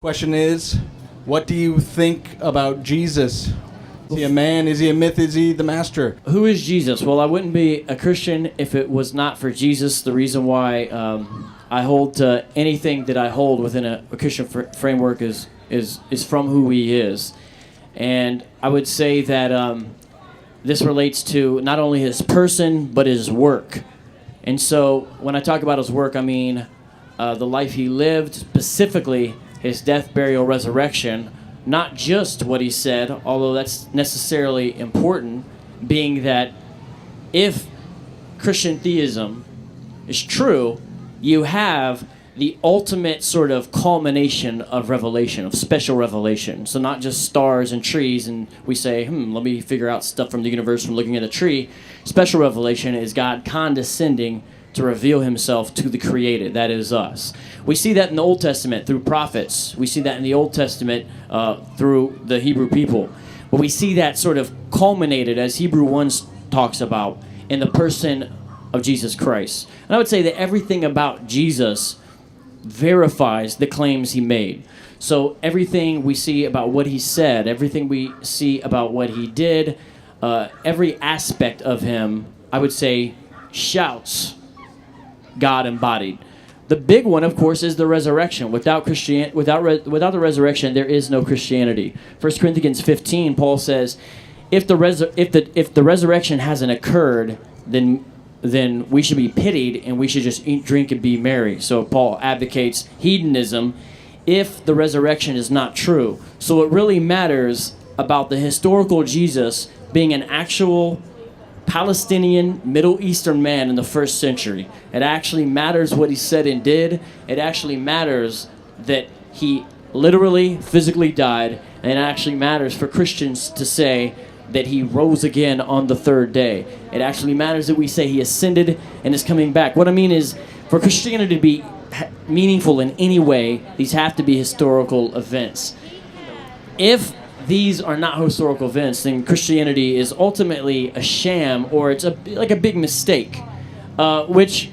Question is, what do you think about Jesus? Is he a man? Is he a myth? Is he the master? Who is Jesus? Well, I wouldn't be a Christian if it was not for Jesus. The reason why I hold to anything that I hold within a Christian framework is from who he is. And I would say that this relates to not only his person, but his work. And so when I talk about his work, I mean the life he lived, specifically his death, burial, resurrection, not just what he said, although that's necessarily important, being that if Christian theism is true, you have the ultimate sort of culmination of revelation, of special revelation. So not just stars and trees, and we say, let me figure out stuff from the universe from looking at a tree. Special revelation is God condescending to reveal himself to the created, that is us. We see that in the Old Testament through prophets. We see that in the Old Testament through the Hebrew people. But we see that sort of culminated, as Hebrew 1 talks about, in the person of Jesus Christ. And I would say that everything about Jesus verifies the claims he made. So everything we see about what he said, everything we see about what he did, every aspect of him, I would say, shouts God embodied. The big one, of course, is the resurrection. Without the resurrection, there is no Christianity. 1 Corinthians 15, Paul says, if the resurrection hasn't occurred, then we should be pitied and we should just eat, drink, and be merry. So Paul advocates hedonism if the resurrection is not true. So it really matters about the historical Jesus being an actual Palestinian, Middle Eastern man in the first century. It actually matters what he said and did. It actually matters that he literally, physically died. And it actually matters for Christians to say that he rose again on the third day. It actually matters that we say he ascended and is coming back. What I mean is, for Christianity to be meaningful in any way, these have to be historical events. If these are not historical events, then Christianity is ultimately a sham, or it's like a big mistake, which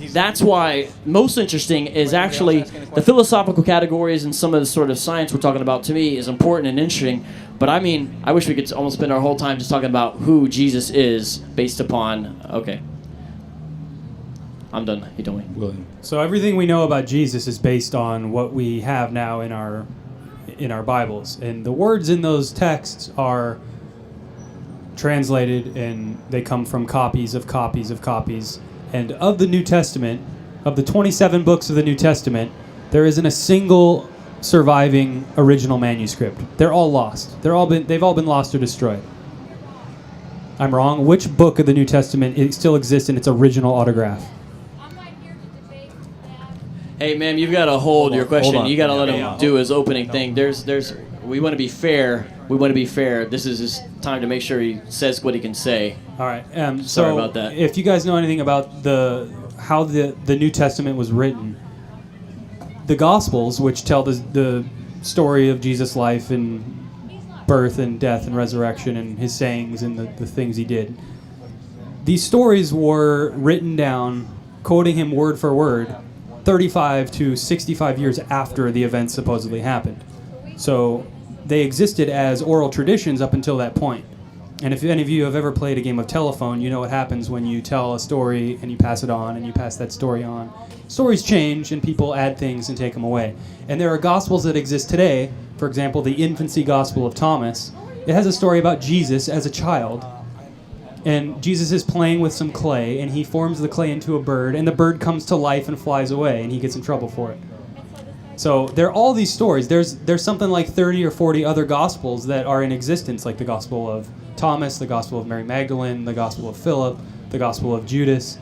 that's why most interesting is actually the philosophical categories and some of the sort of science we're talking about. To me is important and interesting, but I mean, I wish we could almost spend our whole time just talking about who Jesus is based upon, okay. I'm done. You don't wait. William. So everything we know about Jesus is based on what we have now in our Bibles, and the words in those texts are translated, and they come from copies of copies of copies. And of the New Testament, of the 27 books of the New Testament, there isn't a single surviving original manuscript. They're all lost. They've all been lost or destroyed. I'm wrong. Which book of the New Testament still exists in its original autograph? Hey, ma'am, you've got to hold your question. You got to let him do his opening thing. We want to be fair. This is his time to make sure he says what he can say. All right. Sorry about that. If you guys know anything about how the New Testament was written, the Gospels, which tell the story of Jesus' life and birth and death and resurrection and his sayings and the things he did, these stories were written down, quoting him word for word, 35 to 65 years after the events supposedly happened. So they existed as oral traditions up until that point. And if any of you have ever played a game of telephone, you know what happens when you tell a story and you pass it on and you pass that story on. Stories change and people add things and take them away. And there are gospels that exist today. For example, the infancy gospel of Thomas. It has a story about Jesus as a child. And Jesus is playing with some clay, and he forms the clay into a bird, and the bird comes to life and flies away, and he gets in trouble for it. So there are all these stories. There's something like 30 or 40 other gospels that are in existence, like the Gospel of Thomas, the Gospel of Mary Magdalene, the Gospel of Philip, the Gospel of Judas.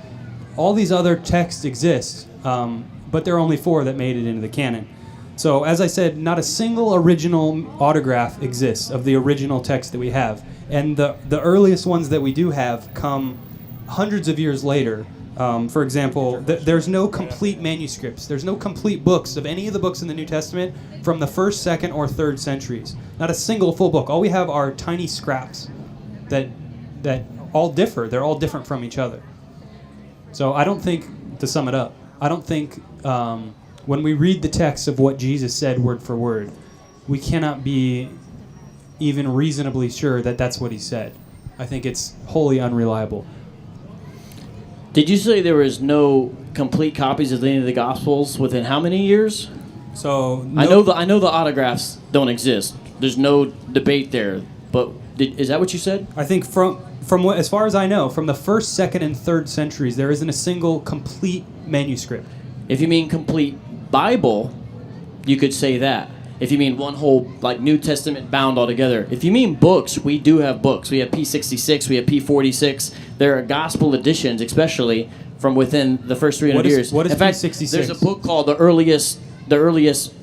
All these other texts exist, but there are only 4 that made it into the canon. So as I said, not a single original autograph exists of the original text that we have. And the earliest ones that we do have come hundreds of years later. For example, there's no complete manuscripts. There's no complete books of any of the books in the New Testament from the 1st, 2nd, or 3rd centuries. Not a single full book. All we have are tiny scraps that all differ. They're all different from each other. So I don't think, to sum it up, I don't think when we read the text of what Jesus said word for word, we cannot be even reasonably sure that that's what he said. I think it's wholly unreliable. Did you say there was no complete copies of any of the Gospels within how many years? So I know the autographs don't exist. There's no debate there. But is that what you said? I think from what, as far as I know, from the 1st, 2nd, and 3rd centuries, there isn't a single complete manuscript. If you mean complete Bible, you could say that. If you mean one whole like New Testament bound altogether. If you mean books, we do have books. We have P66, we have P46. There are gospel editions, especially from within the first 300 years. What is in fact, P66? there's a book called the earliest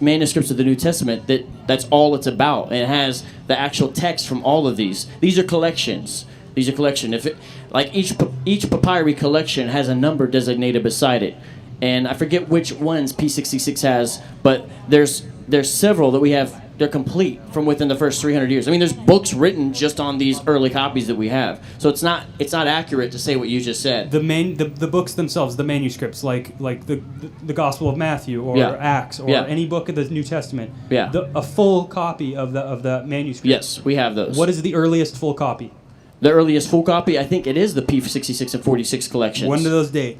manuscripts of the New Testament that's all it's about. And it has the actual text from all of these. These are collections. If it, like each papyri collection has a number designated beside it. And I forget which ones P66 has, but there's several that we have. They're complete from within the first 300 years. I mean, there's books written just on these early copies that we have. So it's not accurate to say what you just said. The books themselves, the manuscripts, like the Gospel of Matthew or Acts or any book of the New Testament. Yeah. A full copy of the manuscript. Yes, we have those. What is the earliest full copy? The earliest full copy, I think it is the P66 and 46 collections. When do those date?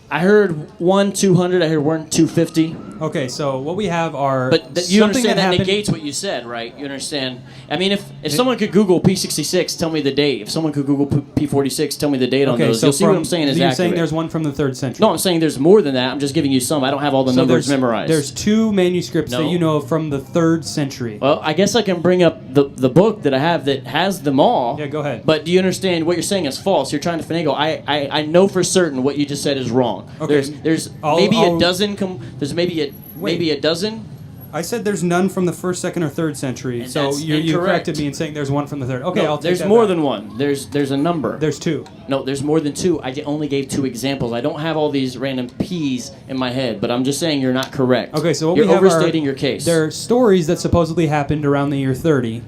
I heard 1/200. I heard 1/250. Okay, so what we have are. But you understand that negates what you said, right? You understand? I mean, if someone could Google P66, tell me the date. If someone could Google P46, tell me the date on those. So you'll see what I'm saying is you're accurate. saying there's one from the 3rd century. No, I'm saying there's more than that. I'm just giving you some. I don't have all the numbers memorized. There's 2 manuscripts that you know of from the 3rd century. Well, I guess I can bring up the book that I have that has them all. Yeah, go ahead. But do you understand what you're saying is false? You're trying to finagle. I know for certain what you just said is wrong. Okay. There's maybe a dozen. There's maybe a dozen. I said there's none from the 1st, 2nd, or 3rd century. And so that's you incorrect. corrected me in saying there's one from the 3rd. Okay, No, I'll take there's that more back. than one. There's a number. There's 2. No, there's more than 2. I only gave 2 examples. I don't have all these random P's in my head, but I'm just saying you're not correct. Okay, so what you're we have overstating your case. There are stories that supposedly happened around the year 30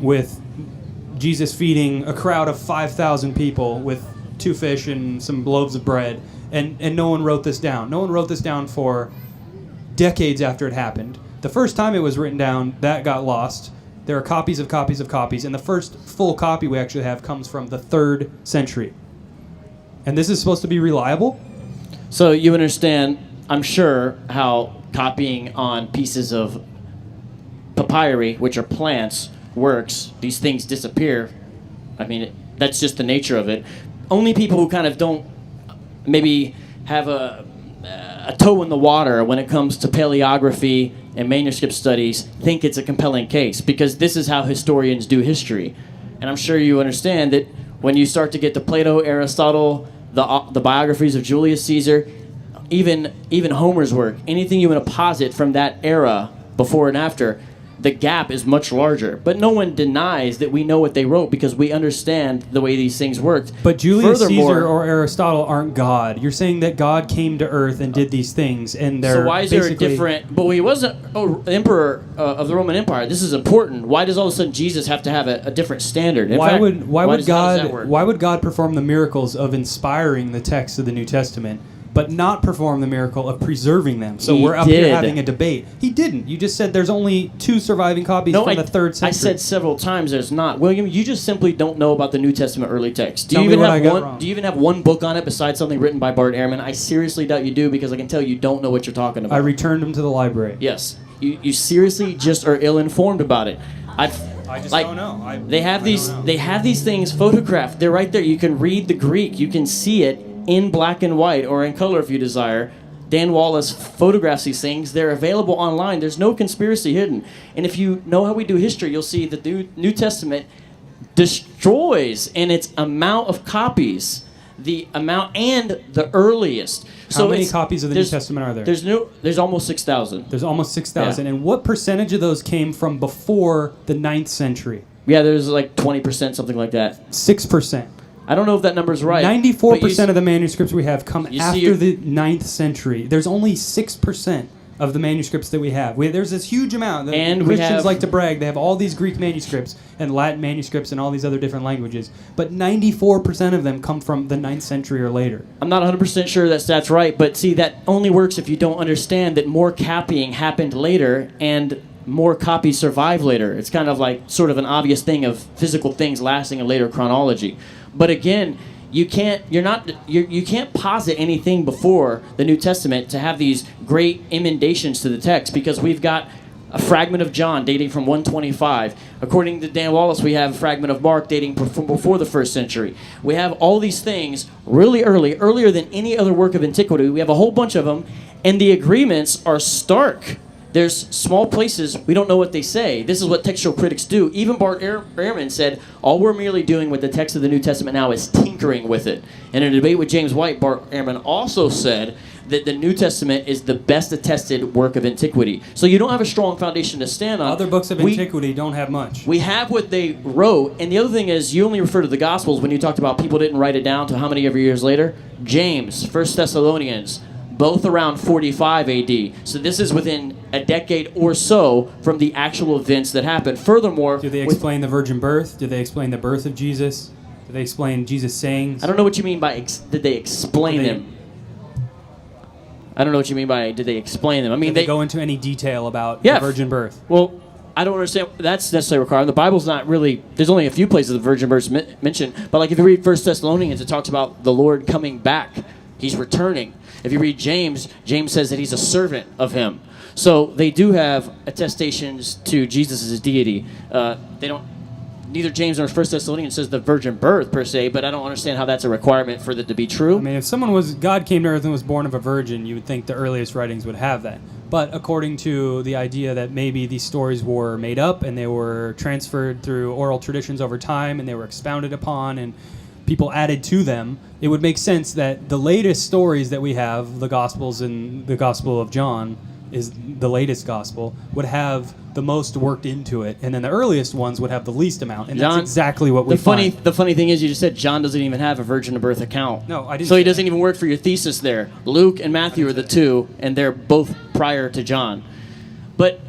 with Jesus feeding a crowd of 5,000 people with 2 fish and some loaves of bread, and no one wrote this down. No one wrote this down for decades after it happened. The first time it was written down, that got lost. There are copies of copies of copies, and the first full copy we actually have comes from the 3rd century. And this is supposed to be reliable? So you understand, I'm sure, how copying on pieces of papyri, which are plants, works. These things disappear. I mean, that's just the nature of it. Only people who kind of don't maybe have a toe in the water when it comes to paleography and manuscript studies think it's a compelling case, because this is how historians do history. And I'm sure you understand that when you start to get to Plato, Aristotle, the biographies of Julius Caesar, even Homer's work, anything you want to posit from that era, before and after, the gap is much larger. But no one denies that we know what they wrote because we understand the way these things worked. But Julius Caesar or Aristotle aren't God. You're saying that God came to Earth and did these things, and they're so why is there a different? But he wasn't emperor of the Roman Empire. This is important. Why does all of a sudden Jesus have to have a different standard? Why would God perform the miracles of inspiring the text of the New Testament, but not perform the miracle of preserving them? So we're up here having a debate. He didn't. You just said there's only 2 surviving copies from the 3rd century. I said several times there's not. William, you just simply don't know about the New Testament early text. Do you even have one book on it besides something written by Bart Ehrman? I seriously doubt you do, because I can tell you don't know what you're talking about. I returned them to the library. Yes. You seriously just are ill-informed about it. I just don't know. They have these things photographed. They're right there. You can read the Greek. You can see it in black and white, or in color if you desire. Dan Wallace photographs these things. They're available online. There's no conspiracy hidden. And if you know how we do history, you'll see that the New Testament destroys in its amount of copies, the amount and the earliest. How many copies of the New Testament are there? There's almost 6,000. There's almost 6,000. Yeah. And what percentage of those came from before the 9th century? Yeah, there's like 20%, something like that. 6%. I don't know if that number's right. 94% of the manuscripts we have come after the 9th century. There's only 6% of the manuscripts that we have. There's this huge amount. And Christians like to brag. They have all these Greek manuscripts and Latin manuscripts and all these other different languages. But 94% of them come from the 9th century or later. I'm not 100% sure that's right, but see, that only works if you don't understand that more copying happened later and more copies survive later. It's kind of like sort of an obvious thing of physical things lasting a later chronology. But again, you can't posit anything before the New Testament to have these great emendations to the text, because we've got a fragment of John dating from 125. According to Dan Wallace, we have a fragment of Mark dating from before the 1st century. We have all these things really earlier than any other work of antiquity. We have a whole bunch of them, and the agreements are stark. There's small places we don't know what they say. This is what textual critics do. Even Bart Ehrman said, all we're merely doing with the text of the New Testament now is tinkering with it. In a debate with James White, Bart Ehrman also said that the New Testament is the best attested work of antiquity. So you don't have a strong foundation to stand on. Other books of antiquity don't have much. We have what they wrote, and the other thing is you only refer to the Gospels when you talked about people didn't write it down to how many ever years later? James, 1 Thessalonians, both around 45 AD. So this is within a decade or so from the actual events that happened. Furthermore, do they explain the virgin birth? Do they explain the birth of Jesus? Do they explain Jesus' sayings? I don't know what you mean by did they explain them. I don't know what you mean by did they explain them. I mean, did they go into any detail about the virgin birth? Well, I don't understand. That's necessarily required. The Bible's not really. There's only a few places the virgin birth is mentioned. But like if you read 1 Thessalonians, it talks about the Lord coming back. He's returning. If you read James, James says that he's a servant of him. So they do have attestations to Jesus' deity. They don't. Neither James nor 1 Thessalonians says the virgin birth per se, but I don't understand how that's a requirement for that to be true. I mean, if God came to earth and was born of a virgin, you would think the earliest writings would have that. But according to the idea that maybe these stories were made up and they were transferred through oral traditions over time and they were expounded upon and people added to them, it would make sense that the latest stories that we have, the Gospels and the Gospel of John is the latest Gospel, would have the most worked into it, and then the earliest ones would have the least amount, and that's exactly what we find. The funny thing is, you just said John doesn't even have a virgin birth account. No, I didn't. So he doesn't even work for your thesis there. Luke and Matthew are the two, and they're both prior to John. But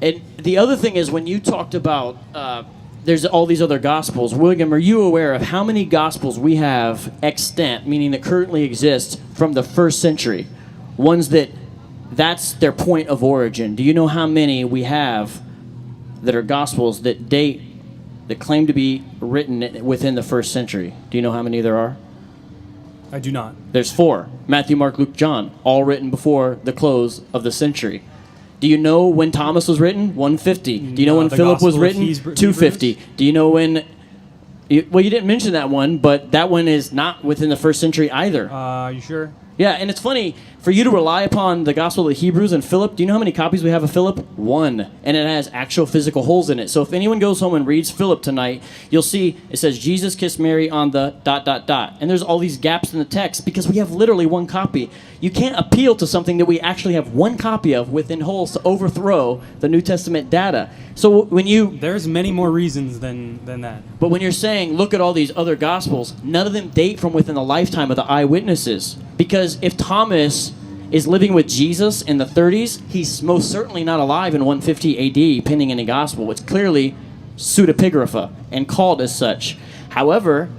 and the other thing is, when you talked about there's all these other Gospels, William, are you aware of how many Gospels we have extant, meaning that currently exist from the 1st century? Ones that's their point of origin. Do you know how many we have that are Gospels that date, that claim to be written within the 1st century? Do you know how many there are? I do not. There's 4. Matthew, Mark, Luke, John, all written before the close of the century. Do you know when Thomas was written? 150. Do you know when Philip was written? 250. Do you know when... Well, you didn't mention that one, but that one is not within the 1st century either. Are you sure? Yeah, and it's funny, for you to rely upon the Gospel of the Hebrews and Philip, do you know how many copies we have of Philip? 1. And it has actual physical holes in it. So if anyone goes home and reads Philip tonight, you'll see it says, Jesus kissed Mary on the ... And there's all these gaps in the text because we have literally 1 copy. You can't appeal to something that we actually have 1 copy of within holes to overthrow the New Testament data. So when you... There's many more reasons than that. But when you're saying, look at all these other Gospels, none of them date from within the lifetime of the eyewitnesses. Because if Thomas is living with Jesus in the 30s, he's most certainly not alive in 150 AD, penning any Gospel. It's clearly pseudepigrapha and called as such. However,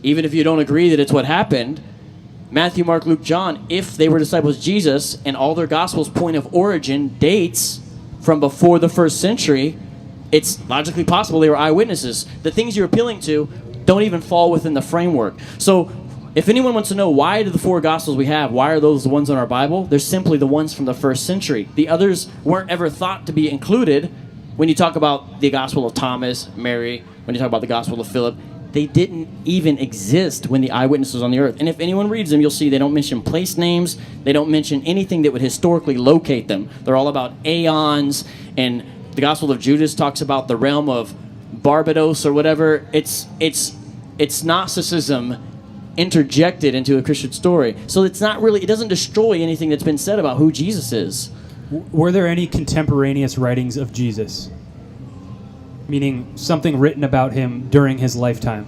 even if you don't agree that it's what happened, Matthew, Mark, Luke, John, if they were disciples of Jesus and all their Gospels' point of origin dates from before the 1st century, it's logically possible they were eyewitnesses. The things you're appealing to don't even fall within the framework. So if anyone wants to know why do the 4 Gospels we have, why are those the ones in our Bible, they're simply the ones from the 1st century. The others weren't ever thought to be included when you talk about the Gospel of Thomas, Mary, when you talk about the Gospel of Philip. They didn't even exist when the eyewitness was on the earth. And if anyone reads them, you'll see they don't mention place names. They don't mention anything that would historically locate them. They're all about aeons, and the Gospel of Judas talks about the realm of Barbados or whatever. It's Gnosticism interjected into a Christian story. So it's not really, it doesn't destroy anything that's been said about who Jesus is. Were there any contemporaneous writings of Jesus? Meaning something written about him during his lifetime?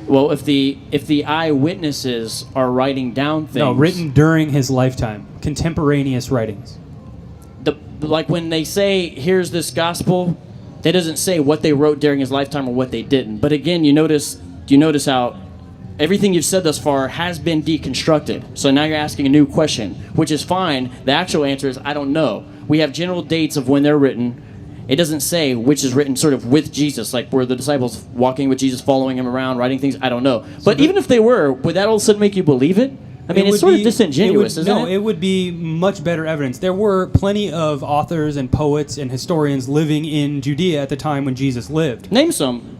Well, if the eyewitnesses are writing down things... No, written during his lifetime. Contemporaneous writings. like when they say, here's this gospel, that doesn't say what they wrote during his lifetime or what they didn't. But again, you notice how everything you've said thus far has been deconstructed. So now you're asking a new question, which is fine. The actual answer is, I don't know. We have general dates of when they're written. It doesn't say which is written sort of with Jesus, like were the disciples walking with Jesus, following him around, writing things? I don't know. But even if they were, would that all of a sudden make you believe it? I mean, it's sort of disingenuous, isn't it? No, it would be much better evidence. There were plenty of authors and poets and historians living in Judea at the time when Jesus lived. Name some.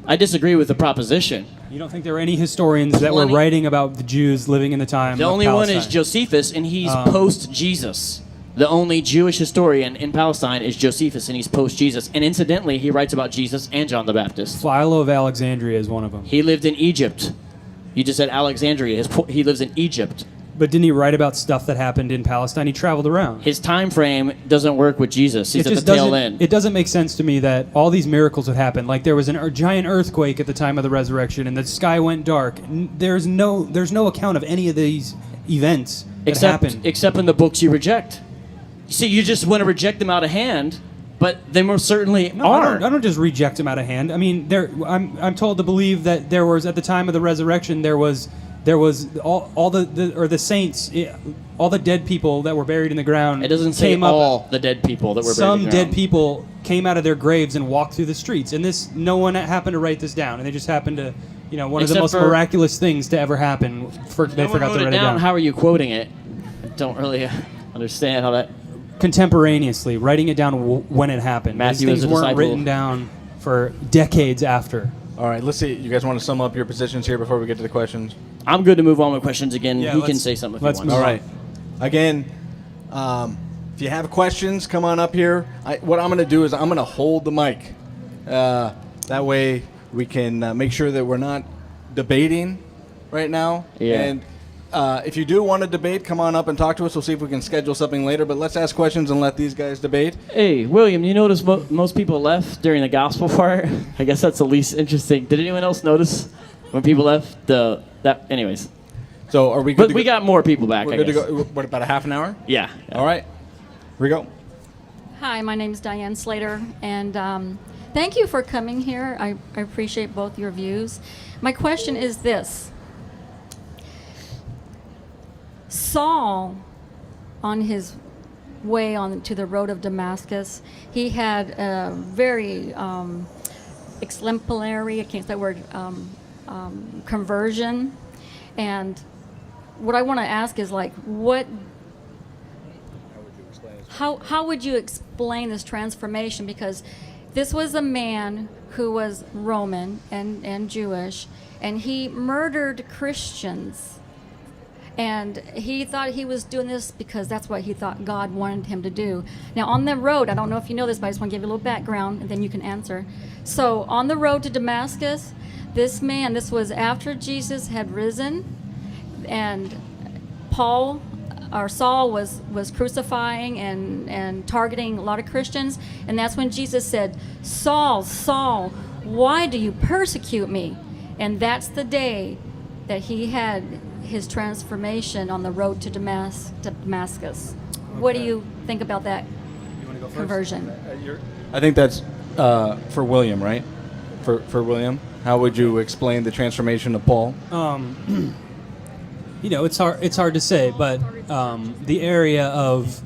I disagree with the proposition. You don't think there were any historians that were writing about the Jews living in the time The of only Palestine? one is Josephus, and he's post-Jesus. The only Jewish historian in Palestine is Josephus, and he's post-Jesus. And incidentally, he writes about Jesus and John the Baptist. Philo of Alexandria is one of them. He lived in Egypt. You just said Alexandria. He lives in Egypt. But didn't he write about stuff that happened in Palestine? He traveled around. His time frame doesn't work with Jesus. He's at the tail end. It doesn't make sense to me that all these miracles would happen. Like there was a giant earthquake at the time of the resurrection, and the sky went dark. There's no account of any of these events that happened. Except in the books you reject. See, you just want to reject them out of hand, but they most certainly are. I don't just reject them out of hand. I mean, I'm told to believe that there was, at the time of the resurrection, there was all the saints, all the dead people that were buried in the ground. It doesn't say all the dead people that were buried in the ground. Some dead people came out of their graves and walked through the streets, and no one happened to write this down, and they just happened to, one of the most miraculous things to ever happen. They forgot to write it down. How are you quoting it? I don't really understand how that. Contemporaneously, writing it down when it happened. Matthew These things was a weren't disciple. written down for decades after. All right, let's see. You guys want to sum up your positions here before we get to the questions? I'm good to move on with questions again. Yeah, he can say something if he wants. move All on. right. Again, if you have questions, come on up here. What I'm going to do is I'm going to hold the mic. That way we can make sure that we're not debating right now. Yeah. And if you do want to debate, come on up and talk to us. We'll see if we can schedule something later. But let's ask questions and let these guys debate. Hey, William, you notice most people left during the gospel part? I guess that's the least interesting. Did anyone else notice when people left? Anyways. So are we good? But we got more people back, We're I good guess. to go. What, about a half an hour? Yeah. All right. Here we go. Hi, my name is Dianne Slade, and thank you for coming here. I appreciate both your views. My question is this. Saul, on his way on to the road of Damascus, he had a very exemplary, I can't say that word, conversion. And what I want to ask is, like, how would you explain this transformation? Because this was a man who was Roman and Jewish, and he murdered Christians. And he thought he was doing this because that's what he thought God wanted him to do. Now, on the road, I don't know if you know this, but I just want to give you a little background, and then you can answer. So, on the road to Damascus, this was after Jesus had risen, and Saul was crucifying and targeting a lot of Christians, and that's when Jesus said, "Saul, Saul, why do you persecute me?" And that's the day that he had his transformation on the road to Damascus. What do you think about that conversion? I think that's for William, right? For William, how would you explain the transformation of Paul? It's hard to say, but the area of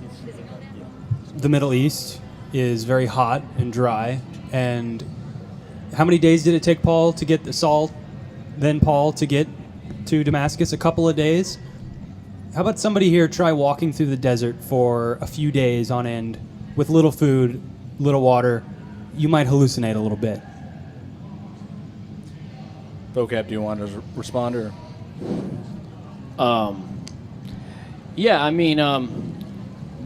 the Middle East is very hot and dry. And how many days did it take Paul to get Saul, then Paul to get to Damascus? A couple of days. How about somebody here try walking through the desert for a few days on end with little food, little water? You might hallucinate a little bit. VOCAB, do you want to respond or? Yeah, I mean,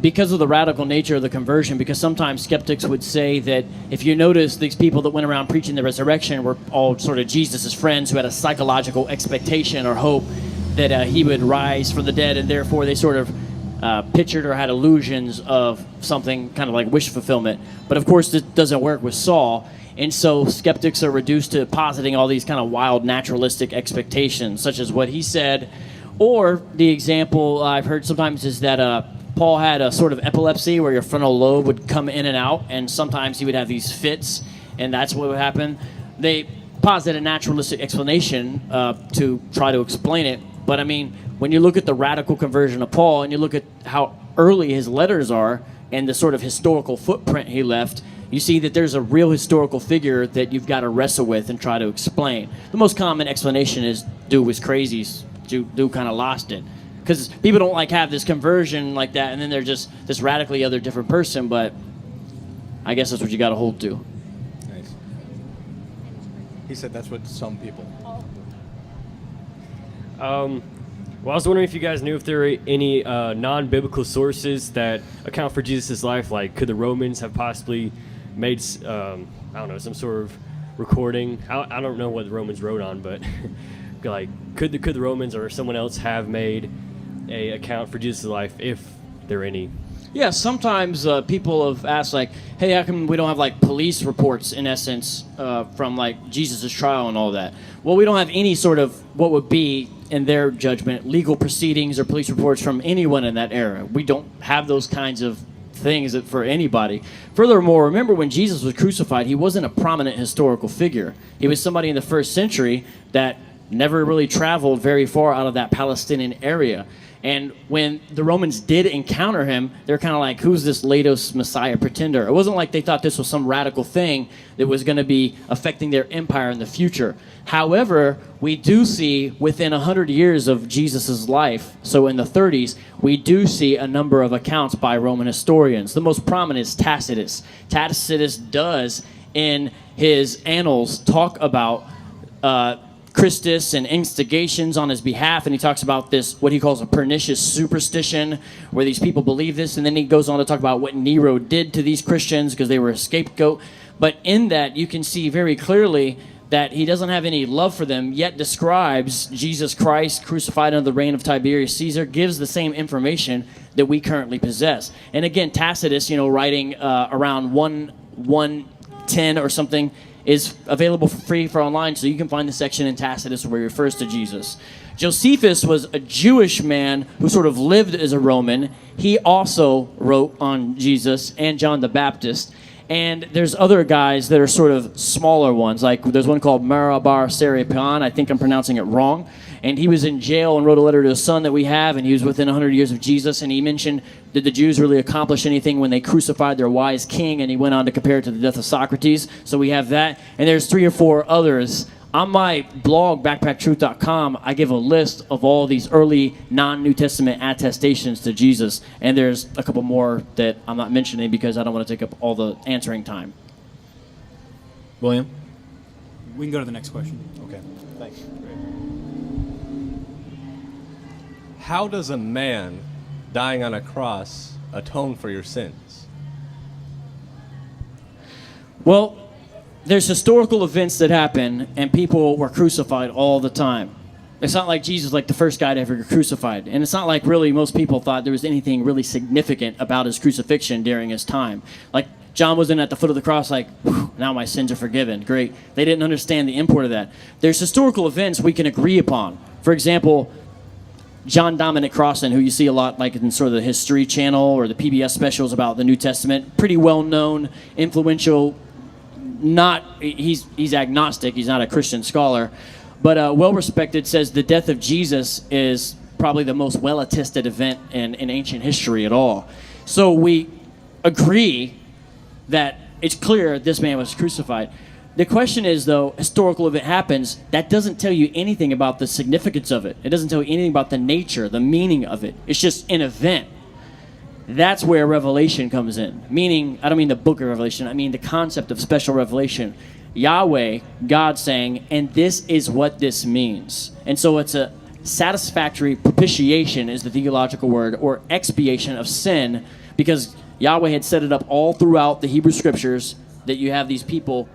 because of the radical nature of the conversion, because sometimes skeptics would say that if you notice these people that went around preaching the resurrection were all sort of Jesus' friends who had a psychological expectation or hope that he would rise from the dead, and therefore they sort of pictured or had illusions of something kind of like wish fulfillment. But of course, this doesn't work with Saul. And so skeptics are reduced to positing all these kind of wild naturalistic expectations, such as what he said, Or the example I've heard sometimes is that Paul had a sort of epilepsy where your frontal lobe would come in and out, and sometimes he would have these fits, and that's what would happen. They posit a naturalistic explanation to try to explain it, but I mean, when you look at the radical conversion of Paul and you look at how early his letters are and the sort of historical footprint he left, you see that there's a real historical figure that you've got to wrestle with and try to explain. The most common explanation is dude was crazy, dude kind of lost it. Because people don't like have this conversion like that, and then they're just this radically other different person, but I guess that's what you got to hold to. Nice. He said that's what some people. Well, I was wondering if you guys knew if there are any non-biblical sources that account for Jesus' life. Like, could the Romans have possibly made, I don't know, some sort of recording? I don't know what the Romans wrote on, but like, could the Romans or someone else have made a account for Jesus' life, if there are any? Yeah, sometimes people have asked, like, hey, how come we don't have, like, police reports, in essence, from, like, Jesus' trial and all that? Well, we don't have any sort of what would be, in their judgment, legal proceedings or police reports from anyone in that era. We don't have those kinds of things for anybody. Furthermore, remember when Jesus was crucified, he wasn't a prominent historical figure. He was somebody in the first century that never really traveled very far out of that Palestinian area. And when the Romans did encounter him, they're kind of like, who's this Latos Messiah pretender? It wasn't like they thought this was some radical thing that was going to be affecting their empire in the future. However, we do see within 100 years of Jesus' life, so in the 30s, we do see a number of accounts by Roman historians. The most prominent is Tacitus. Tacitus does, in his annals, talk about Christus and instigations on his behalf, and he talks about this, what he calls a pernicious superstition, where these people believe this, and then he goes on to talk about what Nero did to these Christians because they were a scapegoat. But in that, you can see very clearly that he doesn't have any love for them, yet describes Jesus Christ crucified under the reign of Tiberius Caesar, gives the same information that we currently possess. And again, Tacitus, writing around 110 or something, is available for free for online, so you can find the section in Tacitus where he refers to Jesus. Josephus was a Jewish man who sort of lived as a Roman. He also wrote on Jesus and John the Baptist. And there's other guys that are sort of smaller ones. Like there's one called Marabar Serapion. I think I'm pronouncing it wrong. And he was in jail and wrote a letter to his son that we have, and he was within 100 years of Jesus. And he mentioned, did the Jews really accomplish anything when they crucified their wise king? And he went on to compare it to the death of Socrates. So we have that. And there's 3 or 4 others. On my blog, backpacktruth.com, I give a list of all these early non-New Testament attestations to Jesus. And there's a couple more that I'm not mentioning because I don't want to take up all the answering time. William? We can go to the next question. Okay, thanks. How does a man dying on a cross atone for your sins? Well, there's historical events that happen, and people were crucified all the time. It's not like Jesus, like the first guy to ever get crucified. And it's not like really most people thought there was anything really significant about his crucifixion during his time. Like John wasn't at the foot of the cross like, now my sins are forgiven. Great. They didn't understand the import of that. There's historical events we can agree upon. For example, John Dominic Crossan, who you see a lot like in sort of the History Channel or the PBS specials about the New Testament, pretty well-known, influential. He's agnostic. He's not a Christian scholar, but well-respected. Says the death of Jesus is probably the most well-attested event in ancient history at all. So we agree that it's clear this man was crucified. The question is, though, historical event happens, that doesn't tell you anything about the significance of it. It doesn't tell you anything about the nature, the meaning of it. It's just an event. That's where revelation comes in. Meaning, I don't mean the book of Revelation, I mean the concept of special revelation. Yahweh, God saying, and this is what this means. And so it's a satisfactory propitiation is the theological word, or expiation of sin, because Yahweh had set it up all throughout the Hebrew scriptures that you have these people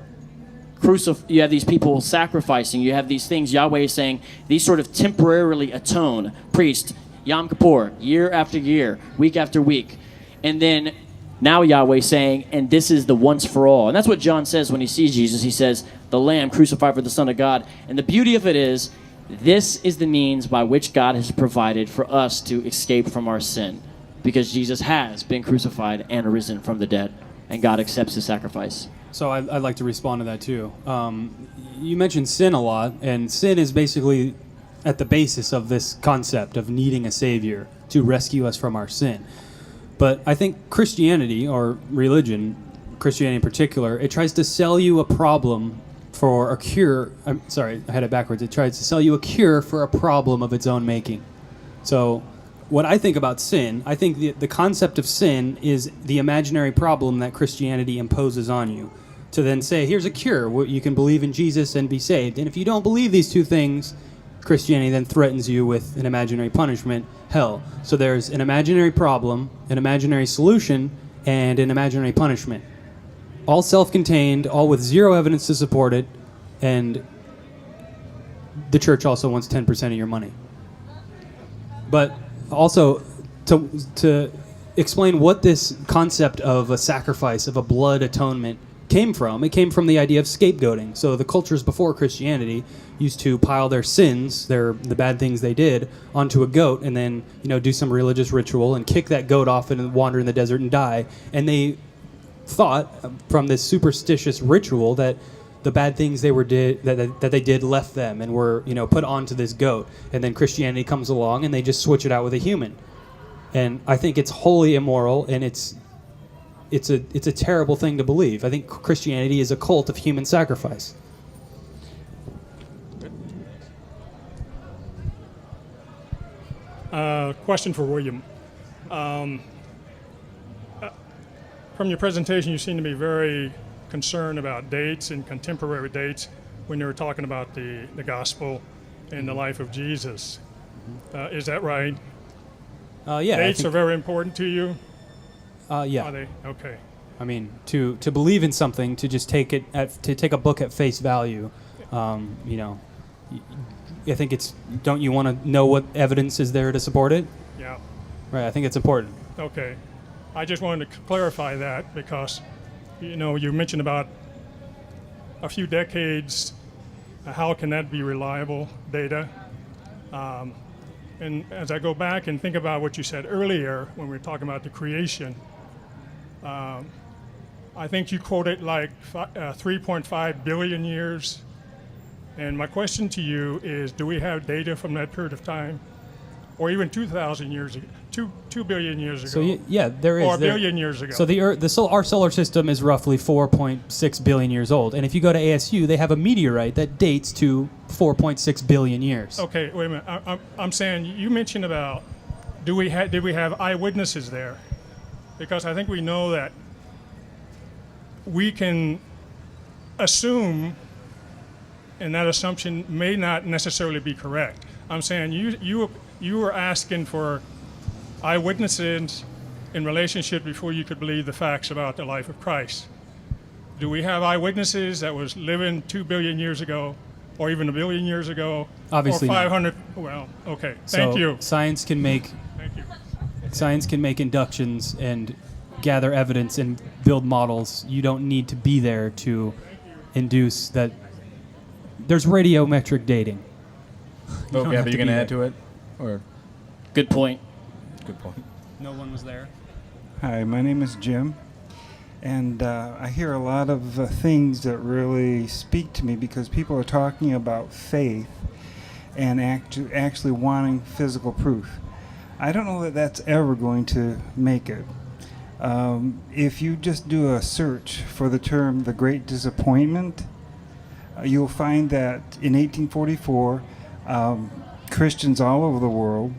you have these people sacrificing, you have these things Yahweh is saying, these sort of temporarily atone. Priest, Yom Kippur, year after year, week after week. And then now Yahweh saying, and this is the once for all. And that's what John says when he sees Jesus. He says, the Lamb crucified for the Son of God. And the beauty of it is, This is the means by which God has provided for us to escape from our sin, because Jesus has been crucified and risen from the dead, and God accepts his sacrifice. So I'd like to respond to that too. You mentioned sin a lot, and sin is basically at the basis of this concept of needing a savior to rescue us from our sin. But I think Christianity, or religion, Christianity in particular, it tries to sell you a problem for a cure. I'm sorry, I had it backwards. It tries to sell you a cure for a problem of its own making. So what I think about sin, I think the concept of sin is the imaginary problem that Christianity imposes on you. To then say, here's a cure, you can believe in Jesus and be saved. And if you don't believe these two things, Christianity then threatens you with an imaginary punishment, hell. So there's an imaginary problem, an imaginary solution, and an imaginary punishment. All self-contained, all with zero evidence to support it, and the church also wants 10% of your money. But also, to explain what this concept of a sacrifice, of a blood atonement, came from, it came from the idea of scapegoating. So the cultures before Christianity used to pile their sins, the bad things they did, onto a goat, and then do some religious ritual and kick that goat off and wander in the desert and die. And they thought from this superstitious ritual that the bad things they did left them and were put onto this goat. And then Christianity comes along and they just switch it out with a human. And I think it's wholly immoral, and it's a terrible thing to believe. I think Christianity is a cult of human sacrifice. Question for William. From your presentation, you seem to be very concerned about dates and contemporary dates when you were talking about the gospel and the life of Jesus. Is that right? Yeah. Dates are very important to you? Yeah. Are they? Okay. I mean, to believe in something, to just take a book at face value, I think don't you want to know what evidence is there to support it? Yeah. Right, I think it's important. Okay. I just wanted to clarify that because, you mentioned about a few decades. How can that be reliable data? And as I go back and think about what you said earlier when we were talking about the creation, I think you quoted like 3.5 billion years. And my question to you is, do we have data from that period of time? Or even 2,000 years ago, 2 billion years ago? So yeah, there is. Or a billion years ago. So our solar system is roughly 4.6 billion years old. And if you go to ASU, they have a meteorite that dates to 4.6 billion years. Okay, wait a minute. I'm saying, you mentioned about, did we have eyewitnesses there? Because I think we know that we can assume, and that assumption may not necessarily be correct. I'm saying you were asking for eyewitnesses in relationship before you could believe the facts about the life of Christ. Do we have eyewitnesses that was living 2 billion years ago, or even a billion years ago? Obviously or 500. not. Well, okay. Thank you. Science can make inductions and gather evidence and build models. You don't need to be there to induce that. There's radiometric dating. Okay, are you going to add to it? Or Good point. good point. No one was there. Hi, my name is Jim, and I hear a lot of things that really speak to me because people are talking about faith and actually wanting physical proof. I don't know that that's ever going to make it. If you just do a search for the term the Great Disappointment, you'll find that in 1844, Christians all over the world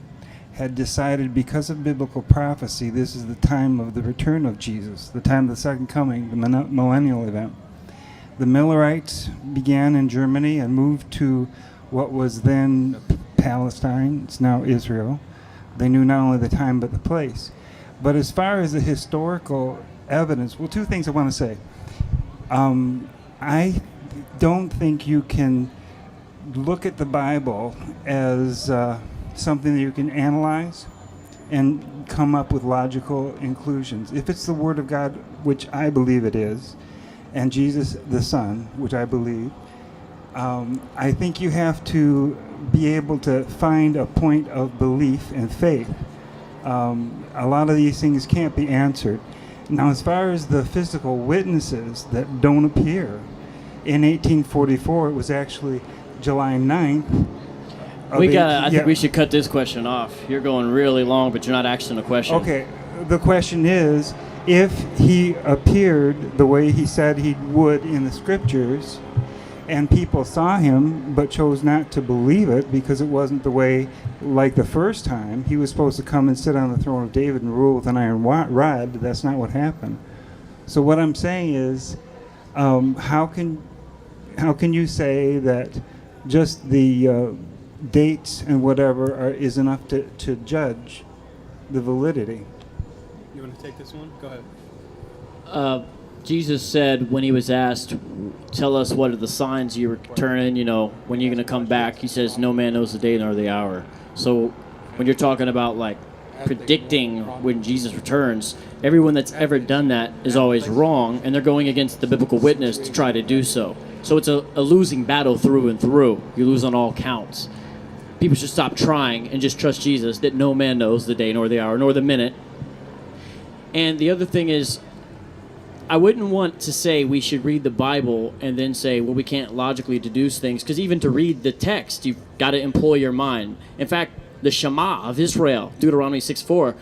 had decided, because of biblical prophecy, this is the time of the return of Jesus, the time of the second coming, the millennial event. The Millerites began in Germany and moved to what was then Palestine. It's now Israel. They knew not only the time but the place. But as far as the historical evidence, well, two things I want to say. I don't think you can look at the Bible as something that you can analyze and come up with logical conclusions. If it's the Word of God, which I believe it is, and Jesus the Son, which I believe, I think you have to be able to find a point of belief and faith. A lot of these things can't be answered. Now, as far as the physical witnesses that don't appear, in 1844, it was actually July 9th. I think we should cut this question off. You're going really long, but you're not asking a question. Okay, the question is, if he appeared the way he said he would in the scriptures, and people saw him but chose not to believe it because it wasn't the way like the first time, he was supposed to come and sit on the throne of David and rule with an iron rod. That's not what happened. So what I'm saying is, how can you say that just the dates and whatever is enough to judge the validity? You want to take this one? Go ahead. Jesus said when he was asked, tell us what are the signs you're returning, when you're going to come back, he says, no man knows the day nor the hour. So when you're talking about like predicting when Jesus returns, everyone that's ever done that is always wrong, and they're going against the biblical witness to try to do so. So it's a losing battle through and through. You lose on all counts. People should stop trying and just trust Jesus that no man knows the day nor the hour nor the minute. And the other thing is, I wouldn't want to say we should read the Bible and then say, well, we can't logically deduce things, because even to read the text, you've got to employ your mind. In fact, the Shema of Israel, Deuteronomy 6:4,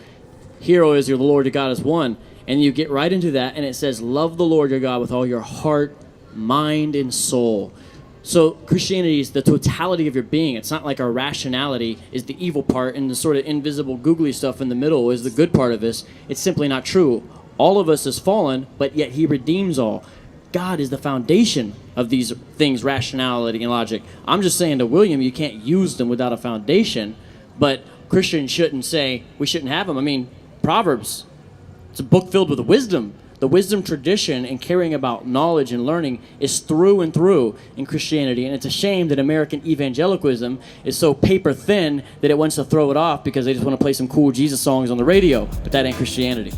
hear, O Israel, the Lord your God is one. And you get right into that, and it says, love the Lord your God with all your heart, mind, and soul. So Christianity is the totality of your being. It's not like our rationality is the evil part, and the sort of invisible googly stuff in the middle is the good part of this. It's simply not true. All of us is fallen, but yet he redeems all. God is the foundation of these things, rationality and logic. I'm just saying to William, you can't use them without a foundation, but Christians shouldn't say we shouldn't have them. I mean, Proverbs, it's a book filled with wisdom. The wisdom tradition and caring about knowledge and learning is through and through in Christianity, and it's a shame that American evangelicalism is so paper thin that it wants to throw it off because they just want to play some cool Jesus songs on the radio, but that ain't Christianity.